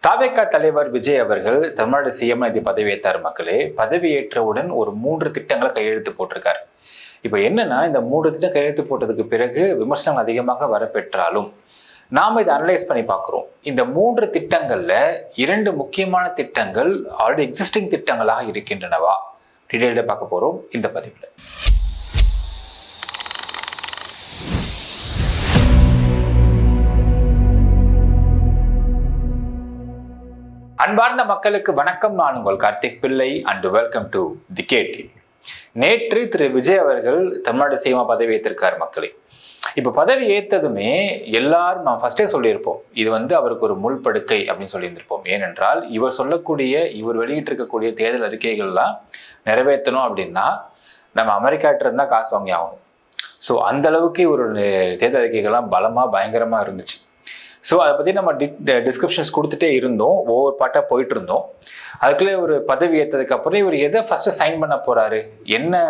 தாவேகா தலைவர் விஜய் அவர்கள் தமிழ்நாடு சிஎம் பதவியேற்றார். மக்களே, பதவியேற்றவுடன் ஒரு 3 திட்டங்களை கையெழுத்து போட்டிருக்காரு. இப்போ என்னன்னா, இந்த 3 திட்டம் கையெழுத்து போட்டதுக்கு பிறகு விமர்சனங்கள் அதிகமாக வரப்பெற்றாலும் நாம இதை அனலைஸ் பண்ணி பார்க்குறோம். இந்த 3 திட்டங்கள்ல 2 முக்கியமான திட்டங்கள் ஆல்ரெடி எக்ஸிஸ்டிங் திட்டங்களாக இருக்கின்றனவா டீடைல்ல பார்க்க போறோம் இந்த பதிவுல. அன்பார்ந்த மக்களுக்கு வணக்கம். நான் உங்கள் கார்த்திக் பிள்ளை அண்ட் வெல்கம் டு தி கேடி. நேற்று திரு விஜய் அவர்கள் தமிழ்நாடு சிஎம் பதவி ஏற்றிருக்கார். மக்களே, இப்போ பதவி ஏற்றதுமே எல்லாரும் நான் ஃபர்ஸ்டே சொல்லியிருப்போம், இது அவருக்கு ஒரு முள்படுக்கை அப்படின்னு சொல்லியிருந்திருப்போம். ஏனென்றால் இவர் வெளியிட்டிருக்கக்கூடிய தேர்தல் அறிக்கைகள்லாம் நிறைவேற்றணும் அப்படின்னா நம்ம அமெரிக்காட்ட இருந்தால் காசு வாங்கி ஆகணும். ஸோ அந்த அளவுக்கு இவருடைய தேர்தல் அறிக்கைகள்லாம் பலமாக பயங்கரமாக இருந்துச்சு. ஸோ அதை பற்றி நம்ம டிஸ்கிரிப்ஷன்ஸ் கொடுத்துட்டே இருந்தோம், ஒவ்வொரு பாட்டாக போயிட்டு இருந்தோம். அதுக்குள்ளே ஒரு பதவி ஏற்றதுக்கு அப்புறம் இவர் எதை ஃபர்ஸ்ட் சைன் பண்ண போறாரு, என்ன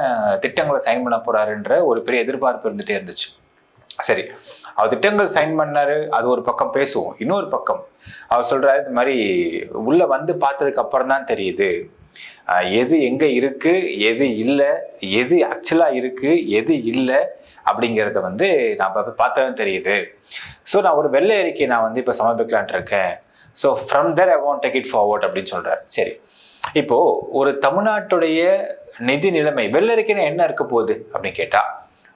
திட்டங்களை சைன் பண்ண போறாருன்ற ஒரு பெரிய எதிர்பார்ப்பு இருந்துகிட்டே இருந்துச்சு. சரி, அவர் திட்டங்கள் சைன் பண்ணாரு, அது ஒரு பக்கம் பேசுவோம். இன்னொரு பக்கம் அவர் சொல்றாரு, இந்த மாதிரி உள்ள பார்த்ததுக்கு அப்புறம் தான் தெரியுது எது எங்க இருக்கு, எது இல்லை, எது ஆக்சுவலா இருக்கு, எது இல்லை அப்படிங்கிறத நான் பார்த்ததான் தெரியுது. ஸோ நான் ஒரு வெள்ளை அறிக்கை நான் இப்போ சமர்ப்பிக்கலான் இருக்கேன். So from there I want take it forward அப்படின்னு சொல்றாரு. சரி, இப்போ ஒரு தமிழ்நாட்டுடைய நிதி நிலைமை வெள்ளை அறிக்கைன்னா என்ன இருக்க போகுது அப்படின்னு கேட்டா,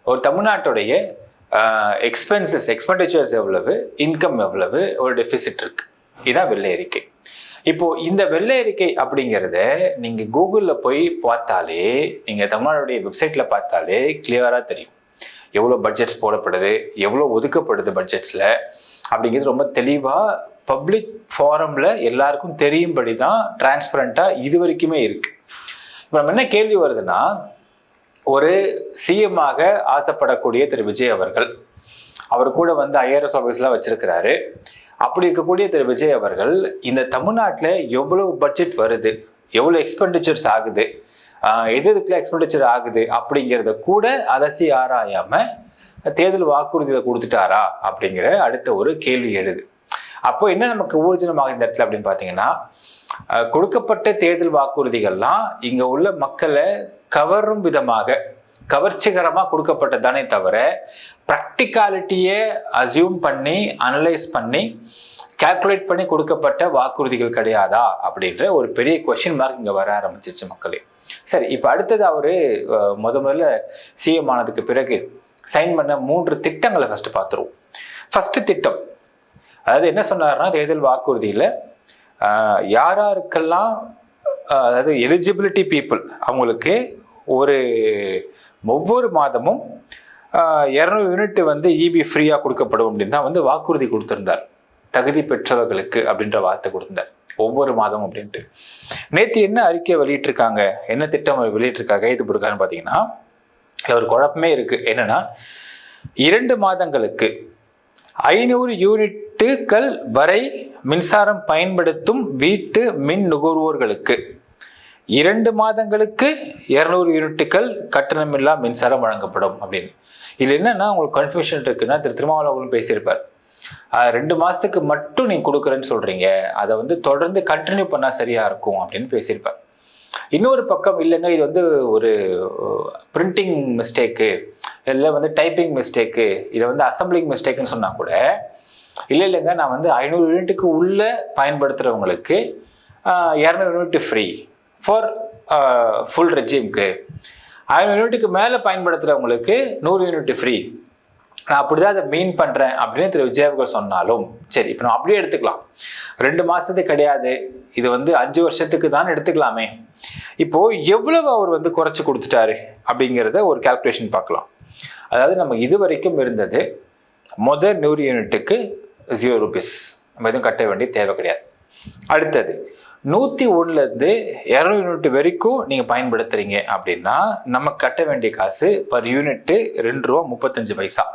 ஒரு தமிழ்நாட்டுடைய எக்ஸ்பெண்டிச்சர்ஸ் எவ்வளவு, இன்கம் எவ்வளவு, ஒரு டெபிசிட் இருக்கு, இதுதான் வெள்ளை அறிக்கை. இப்போ இந்த வெள்ளை அறிக்கை அப்படிங்கிறத நீங்க கூகுள்ல போய் பார்த்தாலே, நீங்க தமிழ்நாடுடைய வெப்சைட்ல பார்த்தாலே கிளியரா தெரியும் எவ்வளோ பட்ஜெட்ஸ் போடப்படுது, எவ்வளோ ஒதுக்கப்படுது பட்ஜெட்ஸில் அப்படிங்கிறது ரொம்ப தெளிவாக பப்ளிக் ஃபாரமில் எல்லாருக்கும் தெரியும்படி தான் டிரான்ஸ்பரண்ட்டாக இது வரைக்குமே இருக்குது. இப்போ நம்ம என்ன கேள்வி வருதுன்னா, ஒரு சிஎம்மாக ஆசைப்படக்கூடிய திரு விஜய் அவர்கள், அவர் கூட ஐஆர்எஸ் ஆஃபீஸ்லாம் வச்சிருக்கிறாரு. அப்படி இருக்கக்கூடிய திரு விஜய் அவர்கள் இந்த தமிழ்நாட்டில் எவ்வளவு பட்ஜெட் வருது, எவ்வளோ எக்ஸ்பெண்டிச்சர்ஸ் ஆகுது, எதுக்குள்ள எக்ஸ்பெண்டிச்சர் ஆகுது அப்படிங்கிறத கூட அலசி ஆராயாம தேர்தல் வாக்குறுதிகளை கொடுத்துட்டாரா அப்படிங்கிற அடுத்த ஒரு கேள்வி எழுது. அப்போ என்ன நமக்கு ஊர்ஜனமாக இந்த இடத்துல அப்படின்னு பார்த்தீங்கன்னா, கொடுக்கப்பட்ட தேர்தல் வாக்குறுதிகள்லாம் இங்க உள்ள மக்களை கவரும் விதமாக கவர்ச்சிகரமாக கொடுக்கப்பட்டதானே தவிர ப்ராக்டிகாலிட்டியை அசியூம் பண்ணி அனலைஸ் பண்ணி கால்குலேட் பண்ணி கொடுக்கப்பட்ட வாக்குறுதிகள் கிடையாதா அப்படின்ற ஒரு பெரிய கொஸ்டின் மார்க் இங்கே வர ஆரம்பிச்சிருச்சு மக்களே. சரி, இப்போ அடுத்தது அவரு முதல்ல சிஎம் ஆனதுக்கு பிறகு சைன் பண்ண 3 திட்டங்களை ஃபர்ஸ்ட் பார்த்துருவோம். ஃபர்ஸ்ட் திட்டம், அதாவது என்ன சொன்னார்னா, தேர்தல் வாக்குறுதியில் யாராருக்கெல்லாம் அதாவது எலிஜிபிலிட்டி பீப்புள் அவங்களுக்கு ஒவ்வொரு மாதமும் 200 யூனிட் இபி ஃப்ரீயாக கொடுக்கப்படும் அப்படின்னு தான் வாக்குறுதி கொடுத்துருந்தார். தகுதி பெற்றவர்களுக்கு அப்படின்ற வார்த்தை கொடுத்திருந்தார், ஒவ்வொரு மாதம் அப்படின்ட்டு. நேற்று என்ன அறிக்கை வெளியிட்டிருக்காங்க, என்ன திட்டம் வெளியிட்டிருக்காங்க, இது போட்டிருக்காருன்னு பார்த்தீங்கன்னா, ஒரு குழப்பமே இருக்கு. என்னன்னா, 2 மாதங்களுக்கு 500 யூனிட்டுகள் வரை மின்சாரம் பயன்படுத்தும் வீட்டு மின் நுகர்வோர்களுக்கு 2 மாதங்களுக்கு 200 யூனிட்டுகள் கட்டணமில்லா மின்சாரம் வழங்கப்படும் அப்படின்னு. இது என்னன்னா, உங்களுக்கு கன்ஃபியூஷன் இருக்குன்னா, திரு திருமாவளவன் பேசியிருப்பார். 2 மாசத்துக்கு மட்டும் நீங்க கொடுக்குறேன்னு சொல்றீங்க, அதை தொடர்ந்து கண்டினியூ பண்ணா சரியா இருக்கும் அப்படின்னு பேசியிருப்பார். இன்னொரு பக்கம் இல்லைங்க, இது ஒரு பிரிண்டிங் மிஸ்டேக்கு, இல்லை டைப்பிங் மிஸ்டேக்கு, இதை அசம்பிளிங் மிஸ்டேக்குன்னு சொன்னா கூட இல்லைங்க, நான் 500 யூனிட்டுக்கு உள்ள பயன்படுத்துறவங்களுக்கு 200 யூனிட் ஃப்ரீ ஃபார் ஃபுல் ரெஜிம்க்கு, 500 யூனிட்டுக்கு மேலே பயன்படுத்துறவங்களுக்கு 100 யூனிட் ஃப்ரீ, நான் அப்படிதான் அதை மீன் பண்றேன் அப்படின்னு திரு விஜய் அவர்கள் சொன்னாலும் சரி. இப்போ நம்ம அப்படியே எடுத்துக்கலாம், 2 மாசத்துக்கு கிடையாது, இது 5 வருஷத்துக்கு தான் எடுத்துக்கலாமே. இப்போ எவ்வளவு அவர் குறைச்சு கொடுத்துட்டாரு அப்படிங்கிறத ஒரு கால்குலேஷன் பார்க்கலாம். அதாவது நம்ம இது வரைக்கும் இருந்தது, முதல் 100 யூனிட்டுக்கு 0 ரூபீஸ், நம்ம எதுவும் கட்ட வேண்டிய தேவை கிடையாது. அடுத்தது 101லேருந்து 200 யூனிட் வரைக்கும் நீங்க பயன்படுத்துறீங்க அப்படின்னா நம்ம கட்ட வேண்டிய காசு பர் யூனிட்டு ₹2.35.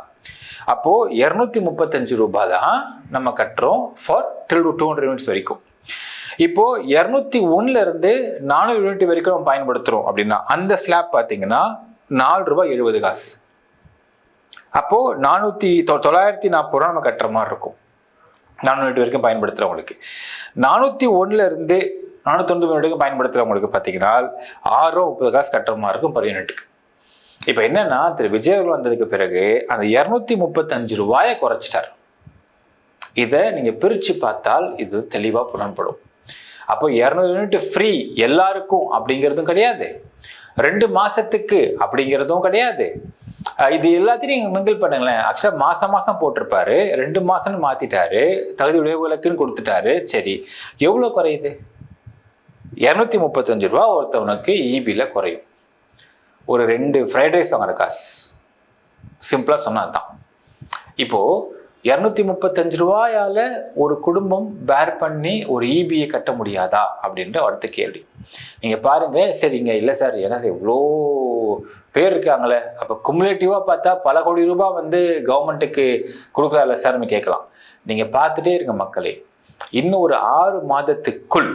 அப்போ 235 ரூபாய் தான் நம்ம கட்டுறோம் ஃபார் டில் 200 யூனிட்ஸ் வரைக்கும். இப்போ 201லேருந்து 400 யூனிட் வரைக்கும் நம்ம பயன்படுத்துறோம் அப்படின்னா அந்த ஸ்லாப் பார்த்தீங்கன்னா ₹4.70. அப்போ 940 ரூபா நம்ம கட்டுற மாதிரி இருக்கும். 400 வரைக்கும் பயன்படுத்துகிறவங்களுக்கு, 401 490 வரைக்கும் பயன்படுத்துகிறவங்களுக்கு பார்த்தீங்கன்னா 6.30 காசு கட்டுற மாதிரி இருக்கும் பர் யூனிட்டுக்கு. இப்போ என்னன்னா, திரு விஜய் அவர்கள் வந்ததுக்கு பிறகு அந்த 235 ரூபாயை குறைச்சிட்டார். இதை நீங்க பிரிச்சு பார்த்தால் இது தெளிவா புலன்படும். அப்போ 200 யூனிட் ஃப்ரீ எல்லாருக்கும் அப்படிங்கிறதும் கிடையாது, 2 மாசத்துக்கு அப்படிங்கிறதும் கிடையாது. இது எல்லாத்தையும் நீங்க மிங்கிள் பண்ணுங்களேன். ஆக்சுவலா மாசம் போட்டிருப்பாரு, 2 மாசம்னு மாத்திட்டாரு, தகுதி விளைவுகளுக்குன்னு கொடுத்துட்டாரு. சரி, எவ்வளவு குறையுது? 235 ரூபா ஒருத்தவனுக்கு இபில குறையும். ஒரு 2 ஃப்ரைட் ரைஸ் வாங்குற காசு, சிம்பிளா சொன்னாதான். இப்போ 235 ரூபாயால ஒரு குடும்பம் பேர் பண்ணி ஒரு இபியை கட்ட முடியாதா அப்படின்ற அடுத்த கேள்வி. நீங்க பாருங்க, சரிங்க இல்லை சார், ஏன்னா இவ்வளோ பேர் இருக்காங்களே, அப்போ குமுலேட்டிவா பார்த்தா பல கோடி ரூபாய் வந்து கவர்மெண்ட்டுக்கு கொடுக்கல சார்னு கேட்கலாம். நீங்க பார்த்துட்டே இருங்க மக்களே, இன்னும் ஒரு 6 மாதத்துக்குள்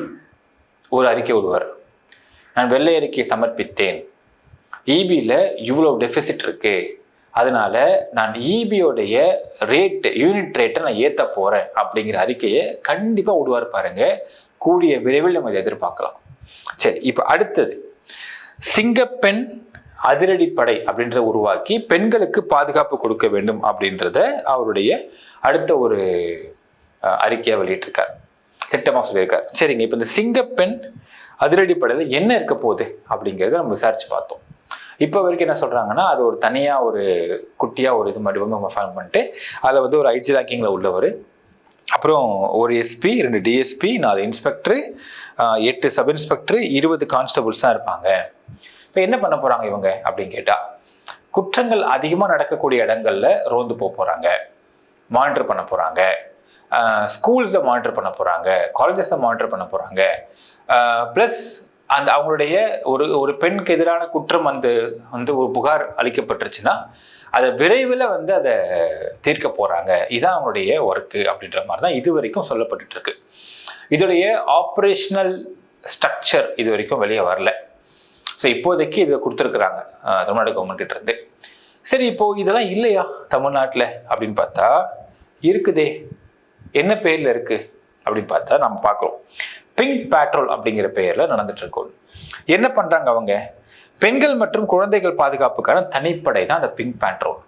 ஒரு அறிக்கை விடுவார். நான் வெள்ளை அறிக்கையை சமர்ப்பித்தேன், இபியில் இவ்வளோ டெபிசிட் இருக்கு, அதனால நான் இபியோடைய ரேட், யூனிட் ரேட்டை நான் ஏற்ற போறேன் அப்படிங்கிற அறிக்கையை கண்டிப்பா விடுவார் பாருங்க. கூடிய விரைவில் நம்ம இதை எதிர்பார்க்கலாம். சரி, இப்போ அடுத்தது சிங்கப்பெண் அதிரடிப்படை அப்படின்றத உருவாக்கி பெண்களுக்கு பாதுகாப்பு கொடுக்க வேண்டும் அப்படின்றத அவருடைய அடுத்த ஒரு அறிக்கையை வெளியிட்டிருக்கார், திட்டமாக சொல்லியிருக்கார். சரிங்க, இப்போ இந்த சிங்கப்பெண் அதிரடிப்படையில் என்ன இருக்க போகுது அப்படிங்கிறத நம்ம விசாரிச்சு பார்த்தோம். இப்போ வரைக்கும் என்ன சொல்றாங்கன்னா, அது ஒரு தனியாக ஒரு குட்டியாக ஒரு இது மாதிரி வந்து நம்ம ஃபார்ம் பண்ணிட்டு அதில் வந்து ஒரு ஐஜி ரேங்கிங்கில் உள்ளவர், அப்புறம் ஒரு SP, 2 DSP, 4 inspector, 8 sub inspector, 20 constables தான் இருப்பாங்க. இப்போ என்ன பண்ண போறாங்க இவங்க அப்படின்னு கேட்டால், குற்றங்கள் அதிகமாக நடக்கக்கூடிய இடங்கள்ல ரோந்து போகிறாங்க, மானிட்டர் பண்ண போகிறாங்க, ஸ்கூல்ஸை மானிட்டர் பண்ண போகிறாங்க, காலேஜஸை மானிட்டர் பண்ண போகிறாங்க. ப்ளஸ் அந்த அவங்களுடைய ஒரு பெண்ணுக்கு எதிரான குற்றம் வந்து ஒரு புகார் அளிக்கப்பட்டுருச்சுன்னா அதை விரைவில் வந்து அதை தீர்க்க போகிறாங்க. இதுதான் அவங்களுடைய ஒர்க்கு அப்படின்ற மாதிரி தான் இது வரைக்கும் சொல்லப்பட்டு இருக்கு. இதோடைய ஆப்ரேஷனல் ஸ்ட்ரக்சர் இது வரைக்கும் வெளியே வரல. ஸோ இப்போதைக்கு இதை கொடுத்துருக்குறாங்க தமிழ்நாடு கவர்மெண்ட் கிட்ட இருந்து. சரி, இப்போ இதெல்லாம் இல்லையா தமிழ்நாட்டில் அப்படின்னு பார்த்தா இருக்குதே. என்ன பேரில் இருக்கு அப்படின்னு பார்த்தா நம்ம பார்க்குறோம், பிங்க் பேட்ரோல் அப்படிங்கிற பெயரில் நடந்துட்டு இருக்கோம். என்ன பண்றாங்க அவங்க? பெண்கள் மற்றும் குழந்தைகள் பாதுகாப்புக்கான தனிப்படை தான் அந்த பிங்க் பேட்ரோல்.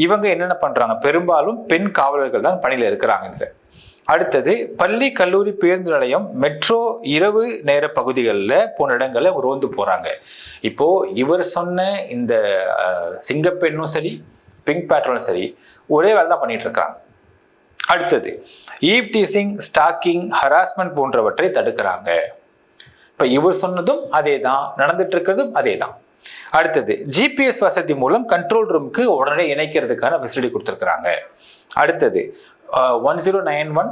இவங்க என்னென்ன பண்றாங்க? பெரும்பாலும் பெண் காவலர்கள் தான் பணியில் இருக்கிறாங்க. அடுத்தது பள்ளி, கல்லூரி, பேருந்து நிலையம், மெட்ரோ, இரவு நேர பகுதிகளில் போன இடங்களில் ரோந்து போறாங்க. இப்போ இவர் சொன்ன இந்த சிங்கப்பெண்ணும் சரி, பிங்க் பேட்ரோலும் சரி, ஒரே வேலை தான் பண்ணிட்டு இருக்காங்க. அடுத்தது ஈவ் டீசிங், ஸ்டாக்கிங், ஹராஸ்மெண்ட் போன்றவற்றை தடுக்கிறாங்க. இப்ப இவர் சொன்னதும் அதே தான், நடந்துட்டு இருக்கிறதும் அதே தான். அடுத்தது ஜிபிஎஸ் வசதி மூலம் கண்ட்ரோல் ரூமுக்கு உடனே இணைக்கிறதுக்கான ஃபெசிலிட்டி கொடுத்துருக்குறாங்க. அடுத்தது 1091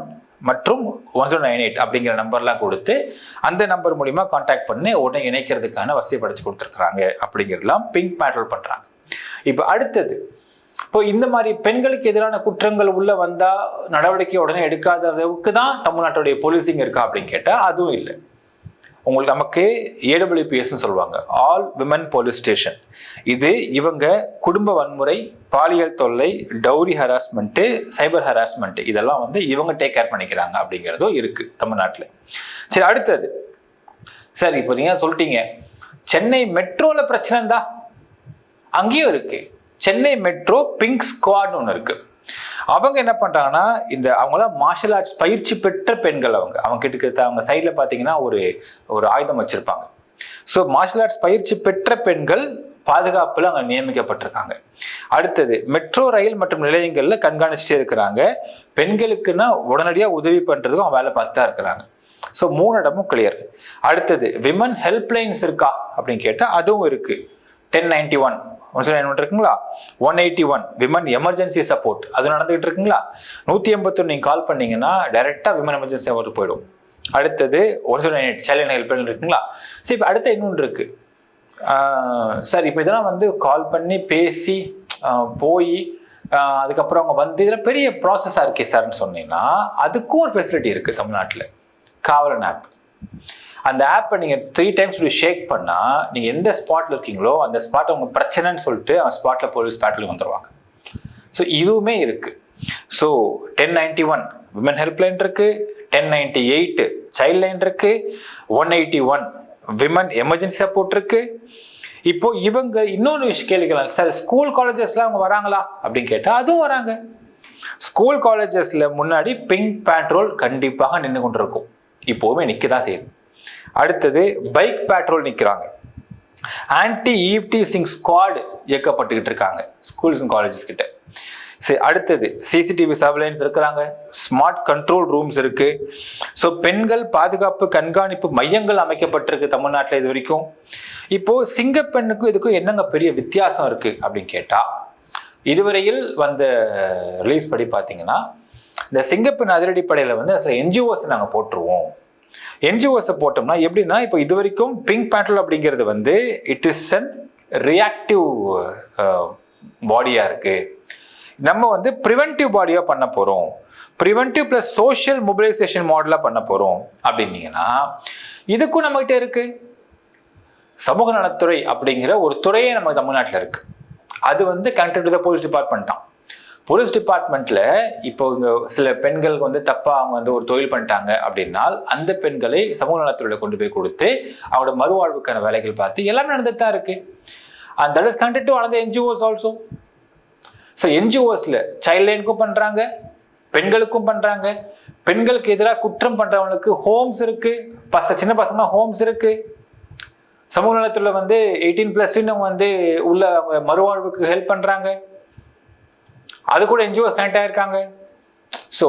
மற்றும் 1098 அப்படிங்கிற நம்பர்லாம் கொடுத்து அந்த நம்பர் மூலிமா கான்டாக்ட் பண்ணி உடனே இணைக்கிறதுக்கான வசதிப்படுத்தி கொடுத்துருக்குறாங்க. அப்படிங்கிறதுலாம் பிங்க் பேட்ரோல் பண்றாங்க. இப்போ அடுத்தது, இப்போ இந்த மாதிரி பெண்களுக்கு எதிரான குற்றங்கள் உள்ள வந்தா நடவடிக்கை உடனே எடுக்காத அளவுக்கு தான் தமிழ்நாட்டுடைய போலீசிங் இருக்கா அப்படின்னு கேட்டா அதுவும் இல்லை. உங்களுக்கு நமக்கு AWPS சொல்லுவாங்க, ஆல் விமன் போலீஸ் ஸ்டேஷன். இது இவங்க குடும்ப வன்முறை, பாலியல் தொல்லை, டவுரி ஹராஸ்மெண்ட், சைபர் ஹராஸ்மெண்ட் இதெல்லாம் வந்து இவங்க டேக் கேர் பண்ணிக்கிறாங்க அப்படிங்கிறதும் இருக்கு தமிழ்நாட்டில். சரி, அடுத்தது சார், இப்போ நீங்க சொல்லிட்டீங்க சென்னை மெட்ரோல பிரச்சனை தான், அங்கேயும் இருக்கு. சென்னை மெட்ரோ பிங்க் ஸ்குவாட்னு ஒன்று இருக்கு. அவங்க என்ன பண்றாங்கன்னா, இந்த அவங்களாம் மார்ஷல் ஆர்ட்ஸ் பயிற்சி பெற்ற பெண்கள். அவங்க கிட்ட அவங்க சைட்ல பாத்தீங்கன்னா ஒரு ஆயுதம் வச்சிருப்பாங்க. ஸோ மார்ஷல் ஆர்ட்ஸ் பயிற்சி பெற்ற பெண்கள் பாதுகாப்புல அங்கே நியமிக்கப்பட்டிருக்காங்க. அடுத்தது மெட்ரோ ரயில் மற்றும் நிலையங்கள்ல கண்காணிச்சுட்டே இருக்கிறாங்க. பெண்களுக்குன்னா உடனடியாக உதவி பண்றதுக்கும் அவங்க வேலை பார்த்து தான் இருக்கிறாங்க. ஸோ 3 இடமும் கிளியர். அடுத்தது விமன் ஹெல்ப்லைன்ஸ் இருக்கா அப்படின்னு கேட்டா அதுவும் இருக்கு. 1091 இருக்குங்களா, 181 விமன் எமர்ஜென்சி சப்போர்ட் அது நடந்துகிட்டு இருக்குங்களா, 181 நீங்க கால் பண்ணீங்கன்னா டைரக்டா விமன் எமர்ஜென்சி சப்போர்ட் போயிடும். அடுத்தது 198 சைல்ட் ஹெல்ப்லைன் இருக்குங்களா. சரி, இப்போ அடுத்த இன்னொன்று இருக்கு சார். இப்போ இதெல்லாம் வந்து கால் பண்ணி பேசி போய் அதுக்கப்புறம் அவங்க வந்து இதெல்லாம் பெரிய ப்ராசஸாக இருக்கே சார்ன்னு சொன்னீங்கன்னா அதுக்கும் ஒரு ஃபெசிலிட்டி இருக்கு தமிழ்நாட்டில், காவலன் ஆப். அந்த ஆப்பை நீங்கள் 3 டைம்ஸ் ஷேக் பண்ணால் நீங்கள் எந்த ஸ்பாட்டில் இருக்கீங்களோ அந்த ஸ்பாட்டை உங்கள் பிரச்சனைன்னு சொல்லிட்டு அந்த ஸ்பாட்டில் போலீஸ் பேட்ரோல் வந்துடுவாங்க. ஸோ இதுவுமே இருக்குது. ஸோ 1091 விமன் ஹெல்ப்லைன் இருக்கு, 1098 சைல்ட் லைன் இருக்கு, 181 விமன் எமர்ஜென்சி சப்போர்ட் இருக்கு. இப்போ இவங்க இன்னொரு விஷயம் கேள்விக்கலாம், சார் ஸ்கூல் காலேஜஸ்ல அவங்க வராங்களா அப்படின்னு கேட்டா அதுவும் வராங்க. ஸ்கூல் காலேஜஸ்ல முன்னாடி பிங்க் பேட்ரோல் கண்டிப்பாக நின்று கொண்டிருக்கும், இப்போவுமே நிற்கதான் செய்யுது. அடுத்தது பைக் பேட்ரோல் நிற்கிறாங்க. ஆன்டி ஈவ்டீசிங் ஸ்குவாட் இயக்கப்பட்டுக்கிட்டு இருக்காங்க ஸ்கூல்ஸ் அண்ட் காலேஜஸ் கிட்ட. சரி, அடுத்தது சிசிடிவி சர்வேலன்ஸ் இருக்கிறாங்க, ஸ்மார்ட் கண்ட்ரோல் ரூம்ஸ் இருக்கு. ஸோ பெண்கள் பாதுகாப்பு கண்காணிப்பு மையங்கள் அமைக்கப்பட்டிருக்கு தமிழ்நாட்டில் இது வரைக்கும். இப்போ சிங்கப்பெண்ணுக்கும் இதுக்கும் என்னங்க பெரிய வித்தியாசம் இருக்கு அப்படின்னு கேட்டா, இதுவரையில் வந்த ரிலீஸ் படி பார்த்தீங்கன்னா இந்த சிங்கப்பெண் அதிரடிப்படையில் வந்து சில என்ஜிஓஸ் நாங்கள் போட்டுருவோம். என்ஜிஓஸை போட்டோம்னா எப்படின்னா, இப்போ இது வரைக்கும் பிங்க் பேட்ரோல் அப்படிங்கிறது வந்து இட் இஸ் அன் ரியாக்டிவ் பாடியாக இருக்கு. நம்ம வந்து ப்ரிவென்டிவ் பாடியாக பண்ண போகிறோம், ப்ரிவென்டிவ் ப்ளஸ் சோஷியல் மொபிலைசேஷன் மாடலாக பண்ண போகிறோம் அப்படின்னீங்கன்னா, இதுக்கும் நம்மகிட்ட இருக்கு சமூக நலத்துறை அப்படிங்கிற ஒரு துறையே நம்ம தமிழ்நாட்டில் இருக்கு. அது வந்து connected to the police department தான். போலீஸ் டிபார்ட்மெண்ட்ல இப்போ இங்க சில பெண்களுக்கு வந்து தப்பா அவங்க வந்து ஒரு தொழில் பண்ணிட்டாங்க அப்படின்னால் அந்த பெண்களை சமூக நலத்துறையில கொண்டு போய் கொடுத்து அவங்களோட மறுவாழ்வுக்கான வேலைகள் பார்த்து எல்லாமே நடந்துட்டு தான் இருக்கு. and that is connected to another NGOs also. So என்ஜிஓஸ்ல சைல்ட் லைனுக்கும் பண்றாங்க, பெண்களுக்கும் பண்றாங்க. பெண்களுக்கு எதிராக குற்றம் பண்றவங்களுக்கு ஹோம்ஸ் இருக்கு, சின்ன பசங்க ஹோம்ஸ் இருக்கு. சமூக நலத்துல வந்து 18+ வந்து உள்ள அவங்க மறுவாழ்வுக்கு ஹெல்ப் பண்றாங்க, அது கூட என்ஜிஓஸ் கனெக்ட் ஆயிருக்காங்க. ஸோ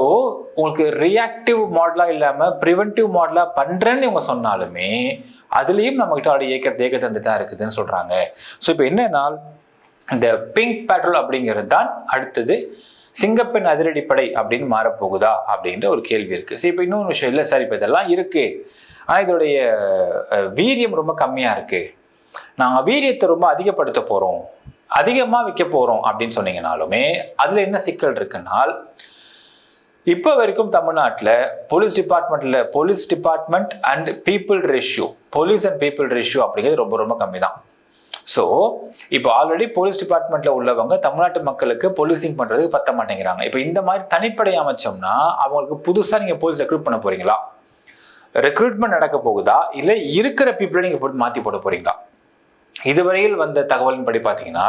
உங்களுக்கு ரியாக்டிவ் மாடலா இல்லாம ப்ரிவென்டிவ் மாடலா பண்றேன்னு இவங்க சொன்னாலுமே அதுலயும் நம்ம கிட்ட அப்படி ஏக்கத்தந்து தான் இருக்குதுன்னு சொல்றாங்க. ஸோ இப்போ என்னன்னா, இந்த பிங்க் பேட்ரோல் அப்படிங்கிறது தான் அடுத்தது சிங்கப்பெண் அதிரடிப்படை அப்படின்னு மாறப்போகுதா அப்படின்ற ஒரு கேள்வி இருக்கு. சரி, இப்போ இன்னொரு விஷயம் இல்லை சார், இப்போ இதெல்லாம் இருக்கு, ஆனால் இதோடைய வீரியம் ரொம்ப கம்மியா இருக்கு, நாங்கள் வீரியத்தை ரொம்ப அதிகப்படுத்த போறோம், அதிகமாக விற்க போறோம் அப்படின்னு சொன்னீங்கனாலுமே அதுல என்ன சிக்கல் இருக்குன்னால், இப்போ வரைக்கும் தமிழ்நாட்டில் police department and people ratio, police and people ratio அப்படிங்கிறது ரொம்ப ரொம்ப கம்மி தான். ஸோ இப்போ ஆல்ரெடி போலீஸ் டிபார்ட்மெண்ட்ல உள்ளவங்க தமிழ்நாட்டு மக்களுக்கு போலீசிங் பண்றதுக்கு பத்த மாட்டேங்கிறாங்க. இப்போ இந்த மாதிரி தனிப்படை அமைச்சோம்னா அவங்களுக்கு புதுசா நீங்க போலீஸ் ரெக்ரூட் பண்ண போறீங்களா, ரெக்ரூட்மெண்ட் நடக்க போகுதா, இல்லை இருக்கிற பீப்புளை நீங்க போட்டு மாத்தி போட போறீங்களா? இதுவரையில் வந்த தகவலின் படி பார்த்தீங்கன்னா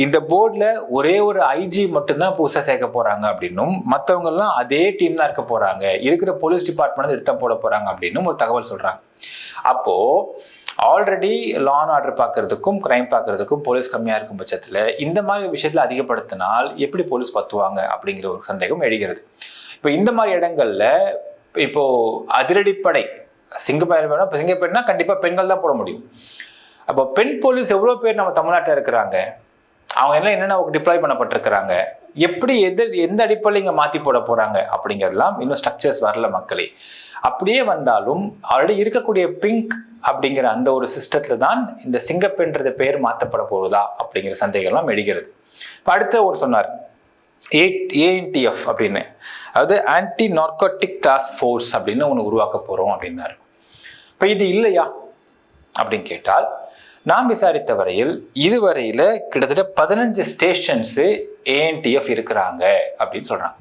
இந்த போர்டில் ஒரே ஒரு ஐஜி மட்டும்தான் புதுசாக சேர்க்க போறாங்க அப்படின்னும், மற்றவங்கெல்லாம் அதே டீம் தான் இருக்க போறாங்க, இருக்கிற போலீஸ் டிபார்ட்மெண்ட் எடுத்த போட போறாங்க அப்படின்னு ஒரு தகவல் சொல்றாங்க. அப்போ ஆல்ரெடி லா அண்ட் ஆர்டர் பார்க்கறதுக்கும் கிரைம் பார்க்கறதுக்கும் போலீஸ் கம்மியா இருக்கும் பட்சத்தில் இந்த மாதிரி விஷயத்துல அதிகப்படுத்தினால் எப்படி போலீஸ் பத்துவாங்க அப்படிங்கிற ஒரு சந்தேகம் எழுகிறது. இப்போ இந்த மாதிரி இடங்கள்ல இப்போ அதிரடிப்படை சிங்கப்பெண்ணா கண்டிப்பா பெண்கள் தான் போட முடியும். அப்போ பெண் போலீஸ் எவ்வளோ பேர் நம்ம தமிழ்நாட்டில் இருக்கிறாங்க, அவங்க எல்லாம் என்னென்ன டிப்ளாய் பண்ணப்பட்டிருக்கிறாங்க, எப்படி எந்த அடிப்படையில் இங்கே மாற்றி போட போகிறாங்க அப்படிங்கிறதுலாம் இன்னும் ஸ்ட்ரக்சர்ஸ் வரல மக்களே. அப்படியே வந்தாலும் ஆல்ரெடி இருக்கக்கூடிய பிங்க் அப்படிங்கிற அந்த ஒரு சிஸ்டத்தில் தான் இந்த சிங்கப்பெண்றது பெயர் மாற்றப்பட போகுதா அப்படிங்கிற சந்தேகம்லாம் எழுகிறது. இப்போ அடுத்த ஒரு சொன்னார் ANTF அப்படின்னு, அதாவது ஆன்டி நார்கோட்டிக் டாஸ்க் ஃபோர்ஸ் அப்படின்னு ஒன்று உருவாக்க போகிறோம் அப்படின்னாரு. இப்போ இது இல்லையா அப்படின்னு கேட்டால், நான் விசாரித்த வரையில் இதுவரையில் கிட்டத்தட்ட 15 ஸ்டேஷன்ஸு ANTF இருக்கிறாங்க அப்படின்னு சொல்கிறாங்க.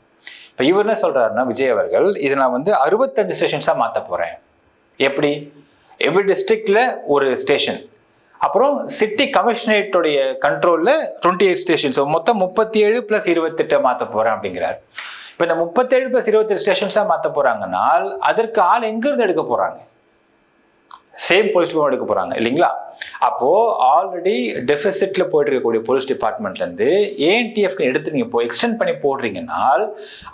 இப்போ இவர் என்ன சொல்கிறாருன்னா, விஜய் அவர்கள், இதை நான் வந்து 65 ஸ்டேஷன்ஸாக மாற்ற போகிறேன். எப்படி? எவ்ரி டிஸ்ட்ரிக்டில் ஒரு ஸ்டேஷன், அப்புறம் சிட்டி கமிஷனரேட்டுடைய கண்ட்ரோலில் 28 ஸ்டேஷன்ஸ், மொத்தம் 37 + 28 மாற்ற போகிறேன் அப்படிங்கிறார். இப்போ இந்த 37 + 28 ஸ்டேஷன்ஸாக மாற்ற போகிறாங்கன்னால் அதற்கு ஆள் எங்கேருந்து எடுக்க போகிறாங்க? சேம் போலீஸ் டிபார்ட்மெண்ட் எடுக்க போறாங்க இல்லைங்களா? அப்போ ஆல்ரெடி டெபிசிட்ல போயிட்டு இருக்கக்கூடிய போலீஸ் டிபார்ட்மெண்ட்ல இருந்து ANTF எடுத்து நீங்க இப்போ எக்ஸ்டெண்ட் பண்ணி போடுறீங்கன்னா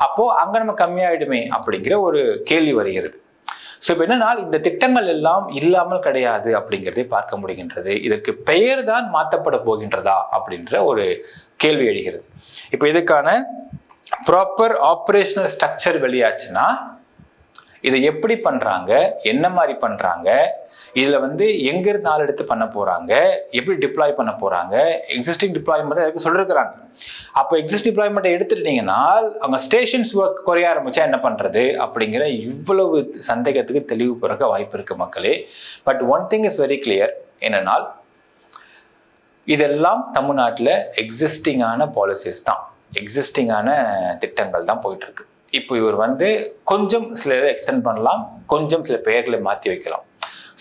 அப்போ அங்க நம்ம கம்மியாயிடுமே அப்படிங்கிற ஒரு கேள்வி வருகிறது. ஸோ இப்போ என்னன்னா, இந்த திட்டங்கள் எல்லாம் இல்லாமல் கிடையாது அப்படிங்கிறதை பார்க்க முடிகின்றது. இதற்கு பெயர் தான் மாற்றப்பட போகின்றதா அப்படின்ற ஒரு கேள்வி எழுகிறது. இப்போ இதுக்கான ப்ராப்பர் ஆப்ரேஷனல் ஸ்ட்ரக்சர் வெளியாச்சுன்னா இதை எப்படி பண்றாங்க, என்ன மாதிரி பண்றாங்க, இதுல வந்து எங்கிருந்து நாள் எடுத்து பண்ண போறாங்க, எப்படி டிப்ளாய் பண்ண போறாங்க, எக்ஸிஸ்டிங் டிப்ளாய்மெண்ட் அதுக்கு சொல்லிருக்கிறாங்க. அப்போ எக்ஸிஸ்டிங் டிப்ளாய்மெண்ட்டை எடுத்துட்டீங்கன்னா அவங்க ஸ்டேஷன்ஸ் ஒர்க் குறைய ஆரம்பிச்சா என்ன பண்றது அப்படிங்கிற இவ்வளவு சந்தேகத்துக்கு தெளிவு பிறக்க வாய்ப்பு இருக்கு மக்களே. But one thing is very clear, என்னன்னா இதெல்லாம் தமிழ்நாட்டில் எக்ஸிஸ்டிங்கான பாலிசிஸ் தான், எக்ஸிஸ்டிங்கான திட்டங்கள் தான் போயிட்டு இருக்கு. இப்போ இவர் வந்து கொஞ்சம் சில எக்ஸ்டெண்ட் பண்ணலாம், கொஞ்சம் சில பெயர்களை மாற்றி வைக்கலாம்.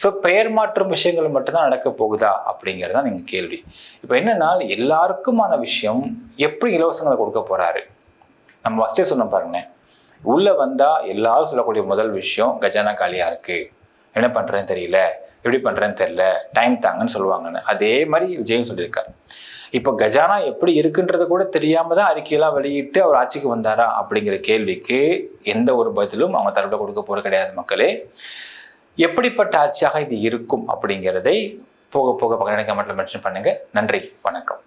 ஸோ பெயர் மாற்றும் விஷயங்கள் மட்டும்தான் நடக்க போகுதா அப்படிங்கிறது தான் நீங்கள் கேள்வி. இப்போ என்னன்னா, எல்லாருக்குமான விஷயம் எப்படி இலவசங்களை கொடுக்க போறாரு. நம்ம ஃபஸ்ட்டே சொன்ன பாருங்களேன், உள்ள வந்தா எல்லாரும் சொல்லக்கூடிய முதல் விஷயம் கஜானா காலியா இருக்கு, என்ன பண்றேன்னு தெரியல, எப்படி பண்றேன்னு தெரியல, டைம் தாங்கன்னு சொல்லுவாங்கன்னு. அதே மாதிரி விஜயும் சொல்லியிருக்காரு. இப்போ கஜானா எப்படி இருக்குன்றது கூட தெரியாம தான் அறிக்கையெல்லாம் வெளியிட்டு அவர் ஆட்சிக்கு வந்தாரா அப்படிங்கிற கேள்விக்கு எந்த ஒரு பதிலும் அவங்க தரப்புல கொடுக்க போறது கிடையாது. மக்களே, எப்படிப்பட்ட ஆட்சியாக இது இருக்கும் அப்படிங்கிறதை போக போக பகிரங்க கமெண்ட்ல மென்ஷன் பண்ணுங்க. நன்றி, வணக்கம்.